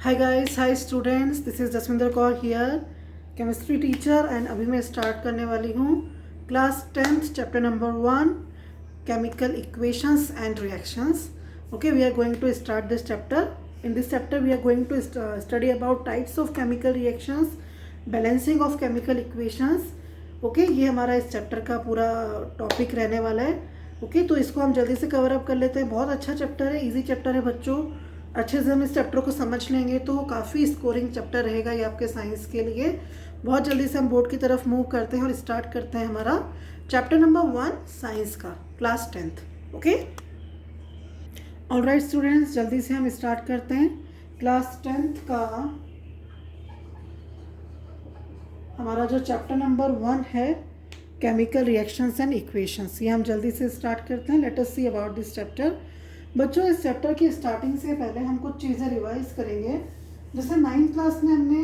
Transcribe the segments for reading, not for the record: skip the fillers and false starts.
Hi guys, hi students, this is Jasvinder Kaur here, chemistry teacher. And अभी मैं start करने वाली हूँ class 10th chapter number 1 chemical equations and reactions. Okay, we are going to start this chapter. In this chapter we are going to study about types of chemical reactions, balancing of chemical equations. Okay ये हमारा इस chapter का पूरा topic रहने वाला है. Okay तो इसको हम जल्दी से कवर अप कर लेते हैं. बहुत अच्छा चैप्टर है, इजी चैप्टर है बच्चों. अच्छे से हम इस चैप्टर को समझ लेंगे तो काफ़ी स्कोरिंग चैप्टर रहेगा ये आपके साइंस के लिए. बहुत जल्दी से हम बोर्ड की तरफ मूव करते हैं और स्टार्ट करते हैं हमारा चैप्टर नंबर 1 साइंस का, class 10th. Okay alright students, जल्दी से हम स्टार्ट करते हैं. क्लास 10th का हमारा जो चैप्टर नंबर 1 है केमिकल रिएक्शंस एंड इक्वेशंस, ये हम जल्दी से स्टार्ट करते हैं. Let us see about this chapter. बच्चों इस चैप्टर की स्टार्टिंग से पहले हम कुछ चीज़ें रिवाइज करेंगे. जैसे 9th क्लास में हमने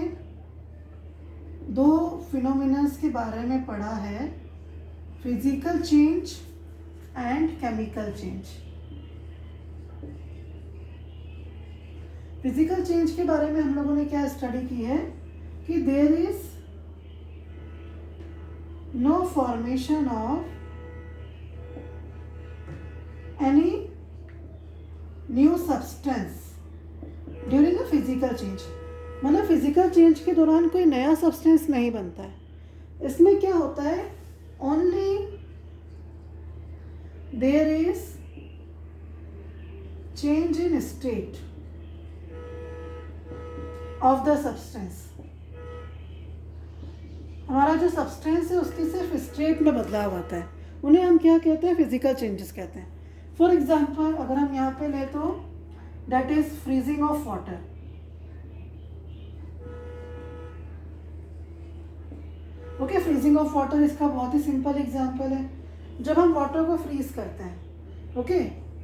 दो फिनोमिनस के बारे में पढ़ा है, physical change and chemical change. Physical change के बारे में हम लोगों ने क्या स्टडी की है कि there is no formation of any new substance during a physical change. मतलब फिजिकल चेंज के दौरान कोई नया सब्सटेंस नहीं बनता है. इसमें क्या होता है, only there is change in state of the substance. हमारा जो सब्सटेंस है उसकी सिर्फ स्टेट में बदलाव आता है, उन्हें हम क्या कहते हैं, फिजिकल चेंजेस कहते हैं. फॉर एग्जांपल अगर हम यहाँ पे ले तो that is freezing of water. Okay, freezing of water इसका बहुत ही सिंपल एग्जांपल है. जब हम वाटर को फ्रीज करते हैं, ओके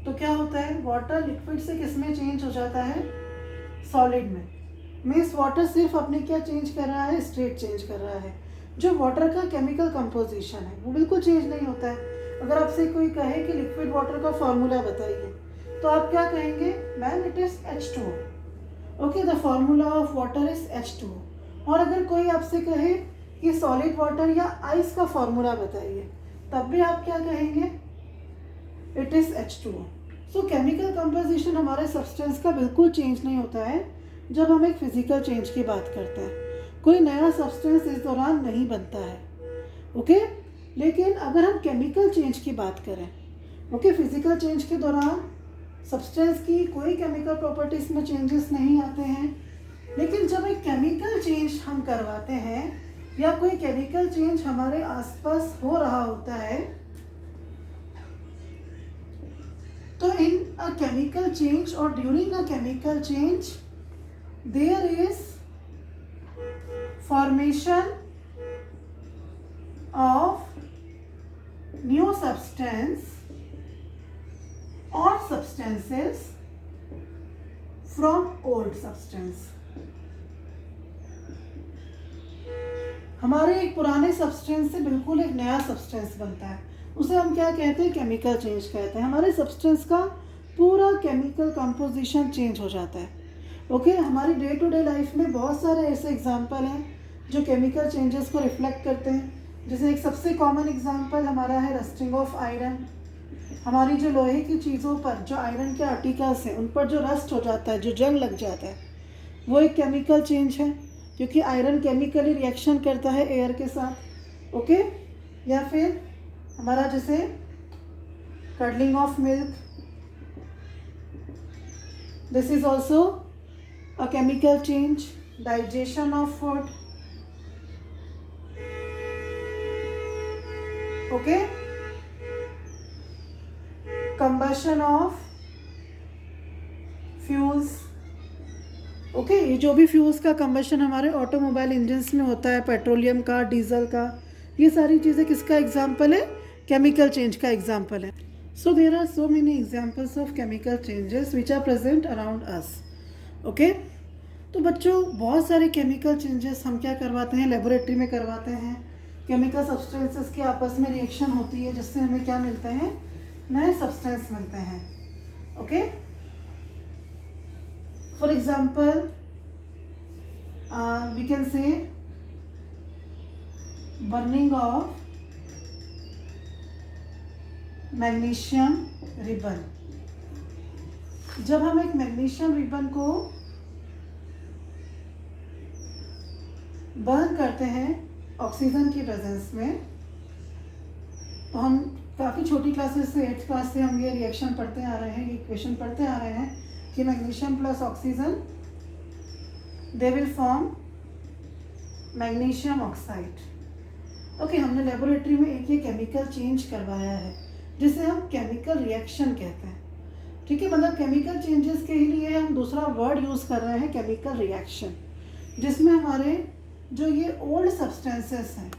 तो क्या होता है, वाटर लिक्विड से किस में चेंज हो जाता है, सॉलिड में. मीन्स वाटर सिर्फ अपने क्या चेंज कर रहा है, स्टेट चेंज कर रहा है. जो वाटर का केमिकल कंपोजिशन है वो बिल्कुल चेंज नहीं होता है. अगर आपसे कोई कहे कि लिक्विड वाटर का फॉर्मूला बताइए तो आप क्या कहेंगे, ma'am it is H2O. Okay, the formula of water is H2O. और अगर कोई आपसे कहे कि सॉलिड वाटर या आइस का फॉर्मूला बताइए तब भी आप क्या कहेंगे, it is H2O. So chemical composition हमारे सब्सटेंस का बिल्कुल चेंज नहीं होता है जब हम एक फिजिकल चेंज की बात करते हैं. कोई नया सब्सटेंस इस दौरान नहीं बनता है. ओके लेकिन अगर हम केमिकल चेंज की बात करें, ओके फिजिकल चेंज के दौरान सब्सटेंस की कोई केमिकल प्रॉपर्टीज में चेंजेस नहीं आते हैं. लेकिन जब एक केमिकल चेंज हम करवाते हैं या कोई केमिकल चेंज हमारे आसपास हो रहा होता है तो इन अ केमिकल चेंज और during a chemical change their is formation of new substance or substances from old substance. हमारे एक पुराने सब्सटेंस से बिल्कुल एक नया सब्सटेंस बनता है, उसे हम क्या कहते हैं, केमिकल चेंज कहते हैं. हमारे सब्सटेंस का पूरा केमिकल कंपोजिशन चेंज हो जाता है. ओके हमारी डे टू डे लाइफ में बहुत सारे ऐसे एग्जाम्पल हैं जो केमिकल चेंजेस को रिफ्लेक्ट करते हैं. जैसे एक सबसे कॉमन एग्जांपल हमारा है रस्टिंग ऑफ आयरन. हमारी जो लोहे की चीज़ों पर, जो आयरन के आर्टिकल्स हैं उन पर जो रस्ट हो जाता है, जो जंग लग जाता है, वो एक केमिकल चेंज है क्योंकि आयरन केमिकली रिएक्शन करता है एयर के साथ. ओके या फिर हमारा जैसे curdling of milk, this is also a chemical change. Digestion of food, okay combustion of fuels. Okay ये जो भी फ्यूल्स का कंबशन हमारे ऑटोमोबाइल इंजन्स में होता है, पेट्रोलियम का, डीजल का, ये सारी चीज़ें किसका एग्जाम्पल है, केमिकल चेंज का एग्जाम्पल है. So there are so many examples of chemical changes which are present around us. Okay तो बच्चों बहुत सारे केमिकल चेंजेस हम क्या करवाते हैं, लेबोरेटरी में करवाते हैं. केमिकल सब्सटेंसेस की आपस में रिएक्शन होती है जिससे हमें क्या मिलते हैं, नए सब्सटेंस मिलते हैं. Okay for example we can say burning of magnesium ribbon. जब हम एक मैग्नीशियम रिबन को बर्न करते हैं ऑक्सीजन की प्रेजेंस में, तो हम काफ़ी छोटी क्लासेस से 8th क्लास से हम ये रिएक्शन पढ़ते आ रहे हैं, ये इक्वेशन पढ़ते आ रहे हैं कि magnesium plus oxygen they will form magnesium oxide. Okay, हमने लेबोरेटरी में एक ये केमिकल चेंज करवाया है जिसे हम केमिकल रिएक्शन कहते हैं। ठीक है, मतलब केमिकल चेंजेस के लिए हम दूसरा वर्ड यूज़ कर रहे हैं केमिकल रिएक्शन, जिसमें हमारे जो ये ओल्ड सब्सटेंसेस हैं,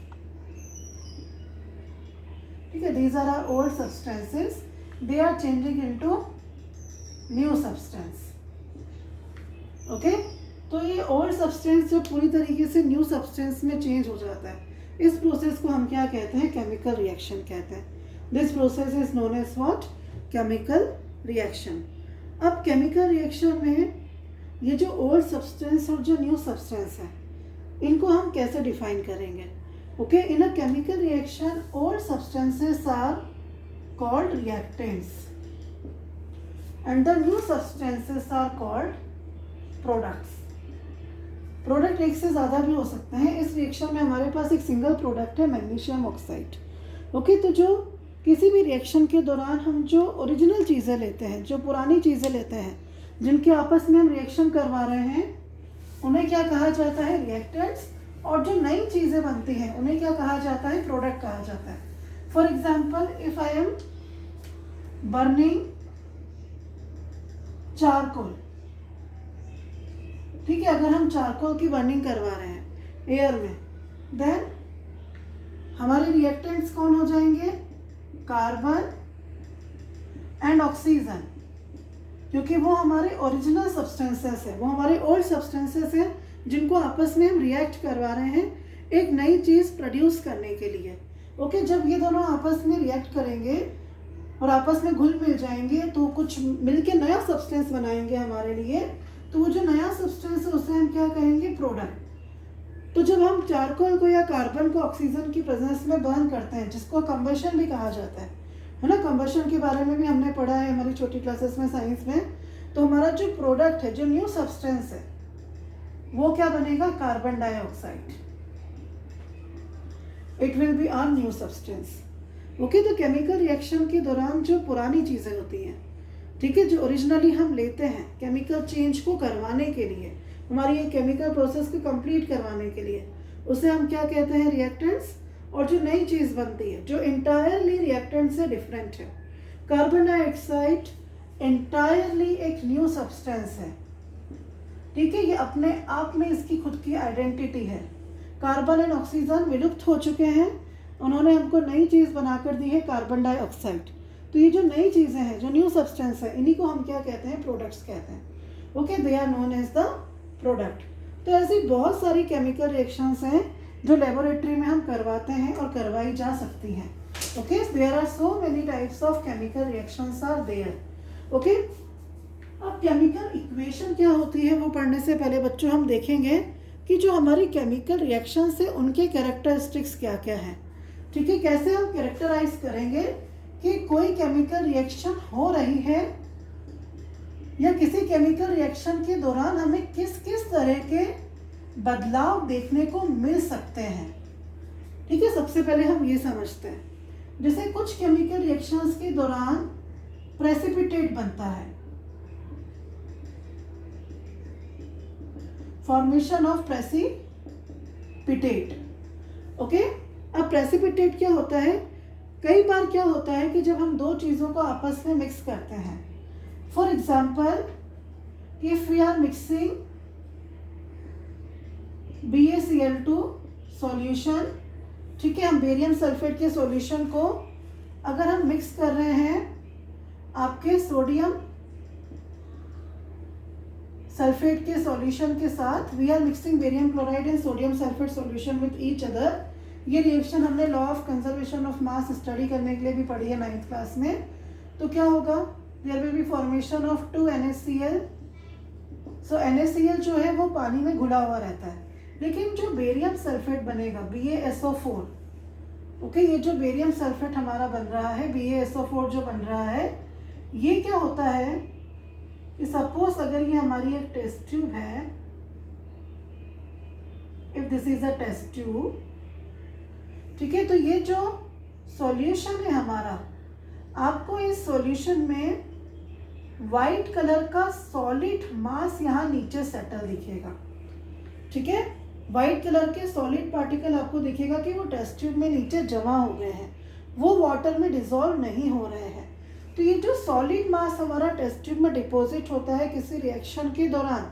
ठीक है, these are are old substances, they are changing into new substance. Okay, तो ये ओल्ड सब्सटेंस जो पूरी तरीके से न्यू सब्सटेंस में चेंज हो जाता है, इस प्रोसेस को हम क्या कहते हैं? केमिकल रिएक्शन कहते हैं। This process is known as what? Chemical reaction. अब केमिकल रिएक्शन में ये जो ओल्ड सब्सटेंस और जो न्यू सब्सटेंस है, इनको हम कैसे डिफाइन करेंगे? Okay, in a chemical reaction old substances are called reactants and the new substances are called products. Product एक से ज़्यादा भी हो सकते हैं। इस रिएक्शन में हमारे पास एक सिंगल प्रोडक्ट है, मैग्नीशियम ऑक्साइड। ओके, तो जो किसी भी रिएक्शन के दौरान हम जो ओरिजिनल चीज़ें लेते हैं, जो पुरानी चीज़ें लेते हैं, जिनके आपस में हम रिएक्शन करवा रहे हैं, उन्हें क्या कहा जाता है? रिएक्टेंट्स। और जो नई चीज़ें बनती हैं उन्हें क्या कहा जाता है? प्रोडक्ट कहा जाता है। For example, if I am burning charcoal, ठीक है, अगर हम चारकोल की बर्निंग करवा रहे हैं एयर में, देन हमारे रिएक्टेंट्स कौन हो जाएंगे? कार्बन एंड ऑक्सीजन, क्योंकि वो हमारे ओरिजिनल सब्सटेंसेस है, वो हमारे ओल्ड सब्सटेंसेस हैं जिनको आपस में हम रिएक्ट करवा रहे हैं एक नई चीज़ प्रोड्यूस करने के लिए। ओके, जब ये दोनों आपस में रिएक्ट करेंगे और आपस में घुल मिल जाएंगे तो कुछ मिलके नया सब्सटेंस बनाएंगे हमारे लिए, तो वो जो नया सब्सटेंस है उसे हम क्या कहेंगे? प्रोडक्ट। तो जब हम चारकोल को या कार्बन को ऑक्सीजन की प्रेजेंस में बर्न करते हैं, जिसको कंबशन भी कहा जाता है ना, कंबशन के बारे में भी हमने पढ़ा है हमारी छोटी क्लासेस में, साइंस में, तो हमारा जो प्रोडक्ट है, जो न्यू सब्सटेंस है, वो क्या बनेगा? Carbon dioxide. It will be our new substance. Okay, तो केमिकल रिएक्शन के दौरान जो पुरानी चीज़ें होती हैं, ठीक है, जो ओरिजिनली हम लेते हैं केमिकल चेंज को करवाने के लिए, हमारी ये केमिकल प्रोसेस को कंप्लीट करवाने के लिए, उसे हम क्या कहते हैं? रिएक्टेंट्स। और जो नई चीज़ बनती है जो इंटायरली रिएक्टेंट से डिफरेंट है, कार्बन डाइऑक्साइड इंटायरली एक न्यू सब्सटेंस है, ठीक है, ये अपने आप में इसकी खुद की आइडेंटिटी है। कार्बन एंड ऑक्सीजन विलुप्त हो चुके हैं, उन्होंने हमको नई चीज़ बनाकर दी है, कार्बन डाइऑक्साइड। तो ये जो नई चीज़ें हैं, जो न्यू सब्सटेंस है, इन्हीं को हम क्या कहते हैं? प्रोडक्ट्स कहते हैं। Okay, they are known as the product. तो ऐसी बहुत सारी केमिकल रिएक्शंस हैं जो लेबोरेटरी में हम करवाते हैं और करवाई जा सकती हैं। Okay, there are so many types of chemical reactions are there. Okay, अब केमिकल इक्वेशन क्या होती है वो पढ़ने से पहले बच्चों हम देखेंगे कि जो हमारी केमिकल रिएक्शंस है उनके कैरेक्टरिस्टिक्स क्या क्या हैं। ठीक है, कैसे हम कैरेक्टराइज करेंगे कि कोई केमिकल रिएक्शन हो रही है या किसी केमिकल रिएक्शन के दौरान हमें किस किस तरह के बदलाव देखने को मिल सकते हैं। ठीक है, सबसे पहले हम ये समझते हैं, जैसे कुछ केमिकल रिएक्शंस के दौरान प्रेसिपिटेट बनता है, फॉर्मेशन ऑफ प्रेसिपिटेट। ओके, अब प्रेसिपिटेट क्या होता है? कई बार क्या होता है कि जब हम दो चीज़ों को आपस में मिक्स करते हैं, for example if we are mixing BaCl2 solution, ठीक है, हम बेरियम सल्फेट के सॉल्यूशन को अगर हम मिक्स कर रहे हैं आपके सोडियम सल्फेट के सॉल्यूशन के साथ, we are mixing barium chloride and sodium sulphate solution with each other. ये रिएक्शन हमने law of conservation of mass study करने के लिए भी पढ़ी है 9th क्लास में। तो क्या होगा? There will be formation of 2 NaCl। So NaCl जो है वो पानी में घुला हुआ रहता है, लेकिन जो बेरियम सल्फेट बनेगा BaSO4, ओके, ये जो बेरियम सल्फेट हमारा बन रहा है, BaSO4 जो बन रहा है, ये क्या होता है कि सपोज अगर ये हमारी एक टेस्ट ट्यूब है, if this is a test tube, ठीक है, तो ये जो सॉल्यूशन है हमारा, आपको इस सॉल्यूशन में वाइट कलर का सॉलिड मास यहाँ नीचे सेटल दिखेगा, ठीक है, वाइट कलर के सॉलिड पार्टिकल आपको दिखेगा कि वो टेस्ट ट्यूब में नीचे जमा हो गए हैं, वो वाटर में डिसॉल्व नहीं हो रहे हैं। तो ये जो सॉलिड मास हमारा टेस्ट ट्यूब में डिपॉजिट होता है किसी रिएक्शन के दौरान,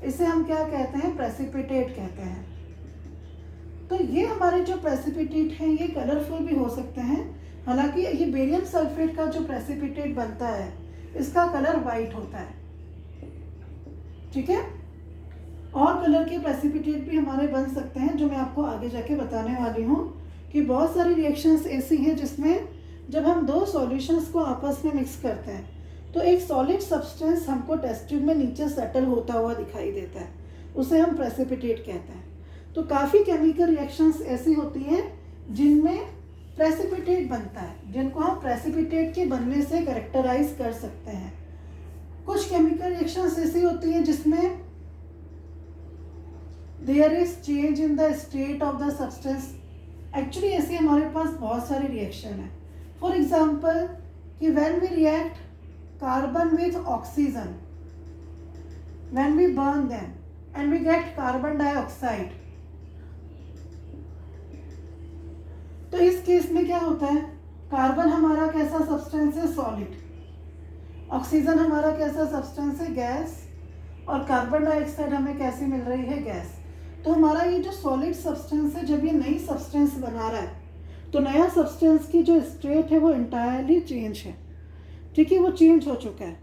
इसे हम क्या कहते हैं, प्रेसिपिटेट कहते हैं। तो ये हमारे जो प्रेसिपिटेट हैं ये कलरफुल भी हो सकते हैं, हालांकि ये बेरियम सल्फेट का जो प्रेसिपिटेट बनता है इसका कलर वाइट होता है, ठीक है। और कलर के प्रेसिपिटेट भी हमारे बन सकते हैं, जो मैं आपको आगे जाके बताने वाली हूँ कि बहुत सारी रिएक्शंस ऐसी हैं जिसमें जब हम दो सॉल्यूशंस को आपस में मिक्स करते हैं तो एक सॉलिड सब्सटेंस हमको टेस्ट ट्यूब में नीचे सेटल होता हुआ दिखाई देता है, उसे हम प्रेसिपिटेट कहते हैं। तो काफ़ी केमिकल रिएक्शंस ऐसी होती हैं जिनमें प्रेसिपिटेट बनता है, जिनको हम प्रेसिपिटेट के बनने से कैरेक्टराइज कर सकते हैं। कुछ केमिकल रिएक्शंस ऐसी होती हैं जिसमें there is change in the state of the substance. Actually ऐसे हमारे पास बहुत सारे रिएक्शन है। फॉर एग्जाम्पल कि when we react carbon with oxygen, when we burn them and we get carbon dioxide, तो इस केस में क्या होता है, कार्बन हमारा कैसा सब्सटेंस है, सॉलिड, ऑक्सीजन हमारा कैसा सब्सटेंस है, गैस, और कार्बन डाइऑक्साइड हमें कैसी मिल रही है, गैस। तो हमारा ये जो सॉलिड सब्सटेंस है, जब ये नई सब्सटेंस बना रहा है तो नया सब्सटेंस की जो स्टेट है वो इंटायरली चेंज है, ठीक है, वो चेंज हो चुका है,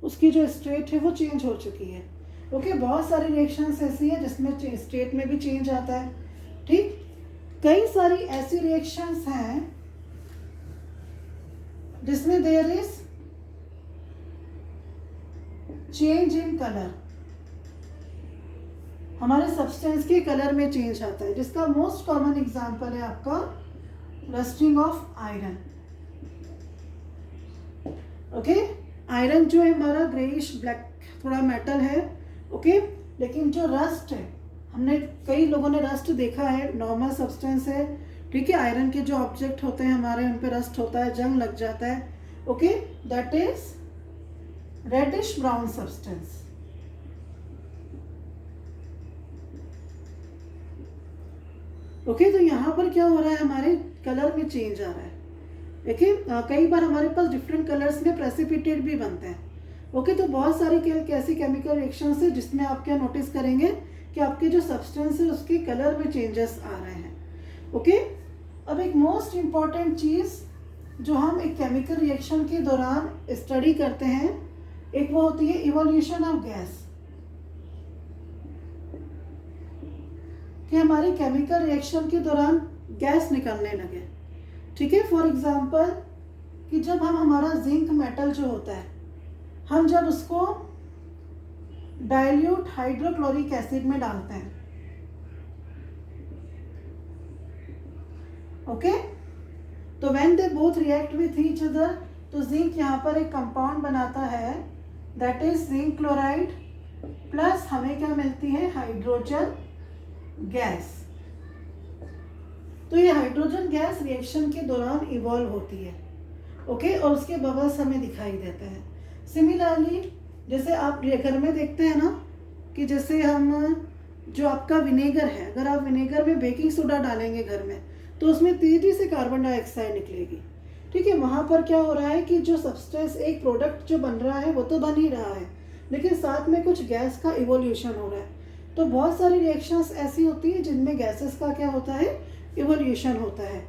उसकी जो स्टेट है वो चेंज हो चुकी है। ओके, बहुत सारी रिएक्शंस ऐसी है जिसमें स्टेट में भी चेंज आता है, ठीक। कई सारी ऐसी रिएक्शंस हैं जिसमें there is change in colour, हमारे सब्सटेंस के कलर में चेंज आता है, जिसका मोस्ट कॉमन एग्जांपल है आपका rusting of iron. Okay, iron जो है हमारा ग्रेइश ब्लैक थोड़ा मेटल है, ओके, लेकिन जो रस्ट है, हमने कई लोगों ने रस्ट देखा है, नॉर्मल सब्सटेंस है, ठीक है, आयरन के जो ऑब्जेक्ट होते हैं हमारे उन पे रस्ट होता है, जंग लग जाता है, okay, that is reddish brown substance. Okay, तो यहाँ पर क्या हो रहा है, हमारे कलर में चेंज आ रहा है। देखिए कई बार हमारे पास डिफरेंट कलर्स में प्रेसिपिटेट भी बनते हैं। ओके, तो बहुत सारी कैसी केमिकल रिएक्शंस है जिसमें आप क्या नोटिस करेंगे कि आपके जो सब्सटेंस है उसके कलर में चेंजेस आ रहे हैं। ओके, अब एक मोस्ट इम्पॉर्टेंट चीज़ जो हम एक केमिकल रिएक्शन के दौरान स्टडी करते हैं, एक वो होती है इवोल्यूशन ऑफ गैस, कि हमारी केमिकल रिएक्शन के दौरान गैस निकलने लगे, ठीक है। फॉर एग्जांपल कि जब हम हमारा जिंक मेटल जो होता है, हम जब उसको डाइल्यूट हाइड्रोक्लोरिक एसिड में डालते हैं, ओके, तो when they both react with each other, तो जिंक यहाँ पर एक कंपाउंड बनाता है, that is zinc chloride, plus हमें क्या मिलती है, हाइड्रोजन गैस। तो ये हाइड्रोजन गैस रिएक्शन के दौरान इवॉल्व होती है, ओके, और उसके बबल्स हमें दिखाई देते हैं। सिमिलरली जैसे आप घर में देखते हैं ना कि जैसे हम जो आपका विनेगर है, अगर आप विनेगर में बेकिंग सोडा डालेंगे घर में तो उसमें तेजी से कार्बन डाइऑक्साइड निकलेगी, ठीक है। वहाँ पर क्या हो रहा है कि जो सब्सटेंस, एक प्रोडक्ट जो बन रहा है वो तो बन ही रहा है, लेकिन साथ में कुछ गैस का इवोल्यूशन हो रहा है। तो बहुत सारी रिएक्शंस ऐसी होती है जिनमें गैसेस का क्या होता है, इवोल्यूशन होता है।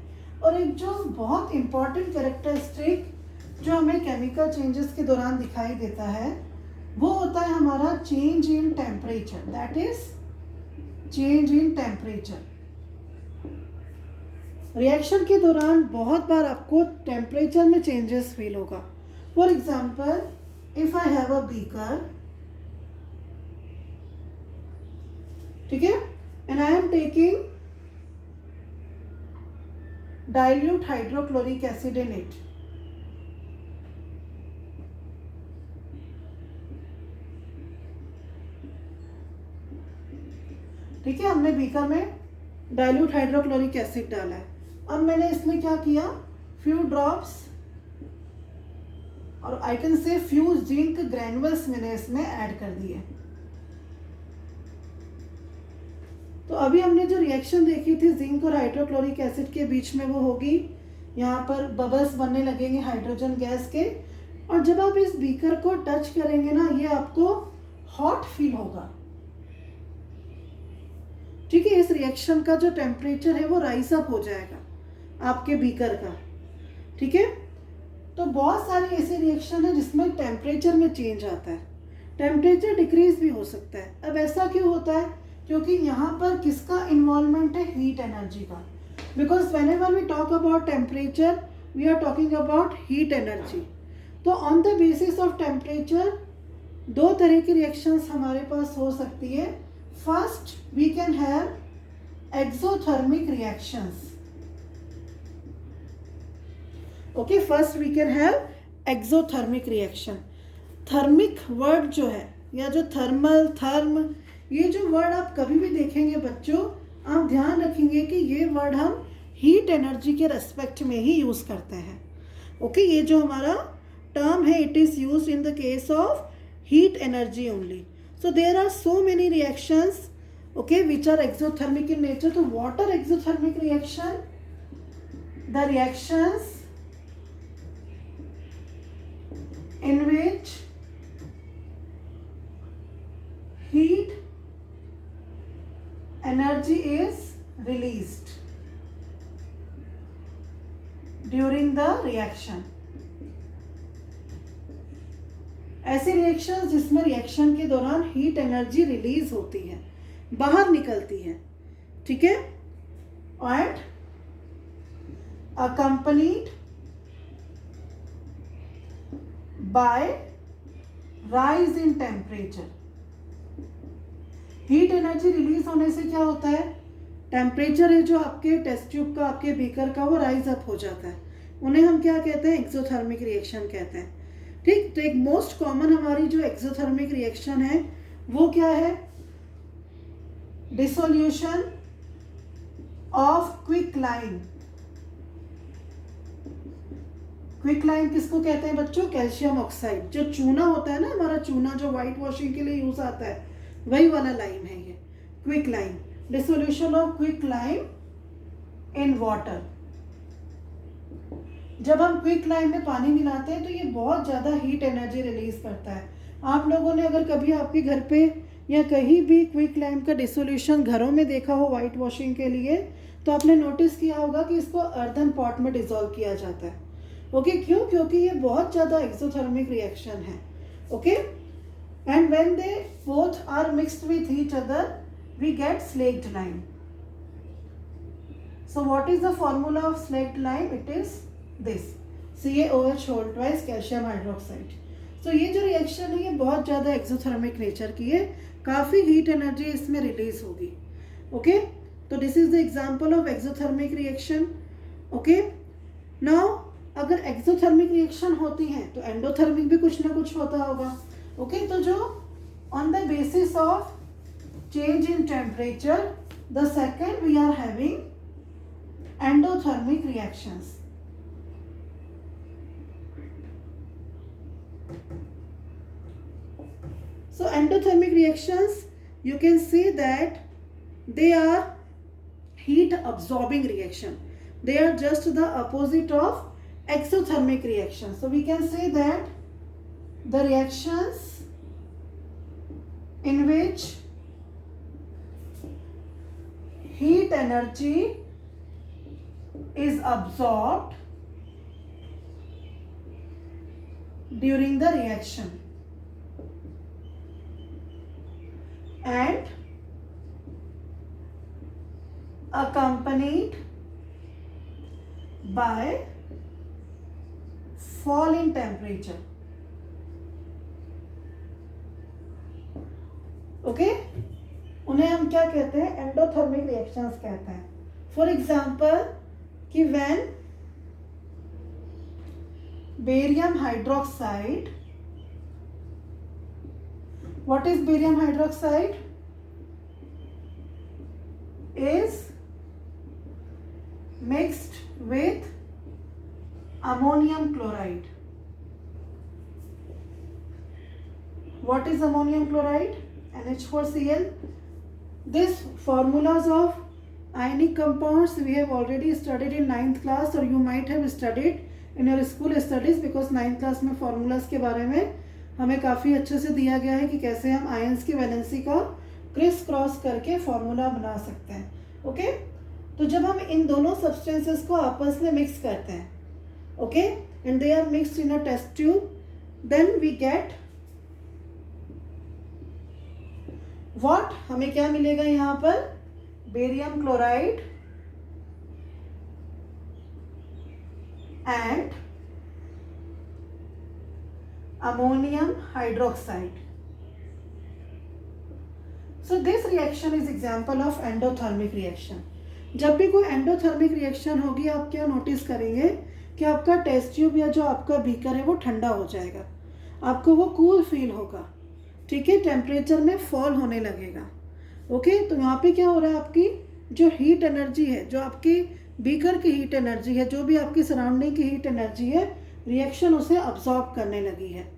और एक जो बहुत इंपॉर्टेंट कैरेक्टरिस्टिक जो हमें केमिकल चेंजेस के दौरान दिखाई देता है वो होता है हमारा change in temperature, that is change in temperature. Reaction के दौरान बहुत बार आपको टेम्परेचर में चेंजेस फील होगा। For example if I have a beaker, ठीक है, and I am taking dilute hydrochloric acid in it. ठीक है, हमने बीकर में डाइल्यूट हाइड्रोक्लोरिक एसिड डाला है. अब मैंने इसमें क्या किया, फ्यू ड्रॉप्स और I can say few zinc granules मैंने इसमें ऐड कर दिए. तो अभी हमने जो रिएक्शन देखी थी जिंक और हाइड्रोक्लोरिक एसिड के बीच में, वो होगी यहाँ पर बबल्स बनने लगेंगे हाइड्रोजन गैस के, और जब आप इस बीकर को टच करेंगे ना, ये आपको हॉट फील होगा. ठीक है, इस रिएक्शन का जो टेम्परेचर है वो राइज अप हो जाएगा आपके बीकर का. ठीक है, तो बहुत सारी ऐसी रिएक्शन है जिसमें टेम्परेचर में चेंज आता है, टेम्परेचर डिक्रीज भी हो सकता है. अब ऐसा क्यों होता है, क्योंकि यहाँ पर किसका इन्वॉल्वमेंट है, हीट एनर्जी का. Because whenever we talk about temperature we are talking about heat energy. तो on the basis of temperature दो तरह की रिएक्शंस हमारे पास हो सकती है. First we can have exothermic reactions. Okay, first we can have exothermic reaction. Thermic word जो है, या जो थर्मल, थर्म, ये जो वर्ड आप कभी भी देखेंगे बच्चों, आप ध्यान रखेंगे कि ये वर्ड हम हीट एनर्जी के रेस्पेक्ट में ही यूज़ करते हैं. ओके, ये जो हमारा टर्म है, it is used in the case of heat energy only. So there are so many reactions, okay, which are exothermic in nature. So what are exothermic reaction? The reactions in which heat energy is released during the reaction. ऐसे reaction जिसमें reaction के दौरान heat energy release होती है, बाहर निकलती है. ठीक है, and accompanied by rise in temperature. Heat energy release होने से क्या होता है, टेम्परेचर है जो आपके टेस्ट ट्यूब का, आपके बीकर का, वो राइज अप हो जाता है. उन्हें हम क्या कहते हैं, एक्सोथर्मिक रिएक्शन कहते हैं. ठीक, तो एक मोस्ट कॉमन हमारी जो एक्सोथर्मिक रिएक्शन है वो क्या है, डिसोल्यूशन ऑफ क्विकलाइन. क्विकलाइन किसको कहते हैं बच्चों, कैल्शियम ऑक्साइड. जो चूना होता है ना हमारा, चूना जो व्हाइट वॉशिंग के लिए यूज आता है, वही वाला लाइम है ये quicklime. Dissolution of quicklime in water. जब हम क्विकलाइन में पानी मिलाते हैं तो ये बहुत ज़्यादा हीट एनर्जी रिलीज करता है. आप लोगों ने अगर कभी आपके घर पे या कहीं भी क्विकलाइन का डिसोल्यूशन घरों में देखा हो वाइट वॉशिंग के लिए, तो आपने नोटिस किया होगा कि इसको अर्दन पॉट में डिसॉल्व किया जाता है. ओके, क्यों, क्योंकि ये बहुत ज़्यादा एक्सोथर्मिक रिएक्शन है. Okay, and when they both are mixed with each other we get slaked lime. So what is the formula of slaked lime, it is this, CaOH whole twice calcium hydroxide. तो ये जो reaction है ये बहुत ज़्यादा exothermic nature की है, काफ़ी हीट एनर्जी इसमें रिलीज होगी. ओके, तो this is the example of exothermic reaction. Okay, now अगर एक्सोथर्मिक रिएक्शन होती है तो एंडोथर्मिक भी कुछ ना कुछ होता होगा. ओके, तो जो on the basis of change in temperature, the second we are having endothermic reactions. So endothermic reactions, you can say that they are heat absorbing reaction. They are just the opposite of exothermic reaction. So we can say that the reactions in which heat energy is absorbed during the reaction and accompanied by fall in temperature. Okay, उन्हें हम क्या कहते हैं, endothermic reactions कहते हैं. For example कि when barium hydroxide, what is barium hydroxide, is mixed with ammonium chloride. What is ammonium chloride? NH4Cl. This formulas of ionic compounds we have already studied in 9th class, or you might have studied in your school studies, because 9th class में formulas के बारे में हमें काफ़ी अच्छे से दिया गया है कि कैसे हम आयंस की वैलेंसी का क्रिस क्रॉस करके फॉर्मूला बना सकते हैं. ओके, तो जब हम इन दोनों सब्सटेंसेस को आपस में मिक्स करते हैं, okay, and they are mixed in a test tube, then we get what, हमें क्या मिलेगा यहाँ पर, barium chloride and ammonium hydroxide. So this reaction is example of endothermic reaction. जब भी कोई एंडोथर्मिक रिएक्शन होगी, आप क्या नोटिस करेंगे कि आपका टेस्ट ट्यूब या जो आपका बीकर है वो ठंडा हो जाएगा, आपको वो कूल फील होगा, ठीक है, टेम्परेचर में फॉल होने लगेगा. ओके, तो यहाँ पे क्या हो रहा है, आपकी जो हीट एनर्जी है, जो आपकी बीकर की हीट एनर्जी है, जो भी आपकी सराउंडिंग की हीट एनर्जी है, रिएक्शन उसे अब्सॉर्ब करने लगी है.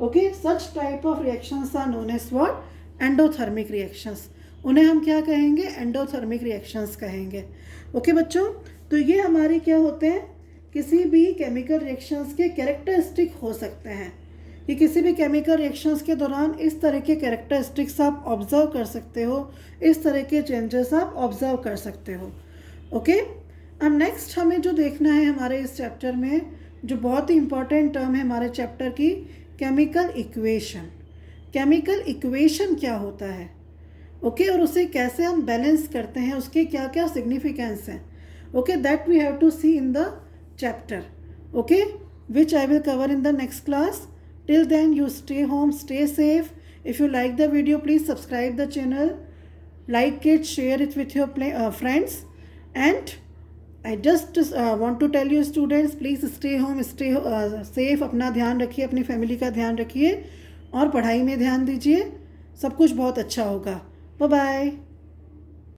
Okay, such type of reactions are known as what, endothermic reactions. उन्हें हम क्या कहेंगे, एंडोथर्मिक रिएक्शंस कहेंगे. ओके बच्चों, तो ये हमारे क्या होते हैं, किसी भी केमिकल रिएक्शंस के कैरेक्टरिस्टिक हो सकते हैं. ये किसी भी केमिकल रिएक्शंस के दौरान इस तरह के कैरेक्टरिस्टिक्स आप ऑब्जर्व कर सकते हो, इस तरह के चेंजेस आप ऑब्जर्व कर सकते हो. ओके, अब नेक्स्ट हमें जो देखना है हमारे इस चैप्टर में, जो बहुत ही इंपॉर्टेंट टर्म है हमारे चैप्टर की, केमिकल इक्वेशन. केमिकल इक्वेशन क्या होता है, ओके, और उसे कैसे हम बैलेंस करते हैं, उसके क्या क्या सिग्निफिकेंस हैं, okay, that we have to see in the chapter, okay, which I will cover in the next class. Till then you stay home, stay safe. If you like the video, please subscribe the channel, like it, share it with your friends, and I just want to tell you students, please stay home, stay safe. अपना ध्यान रखिए, अपनी family का ध्यान रखिए और पढ़ाई में ध्यान दीजिए. सब कुछ बहुत अच्छा होगा. Bye bye.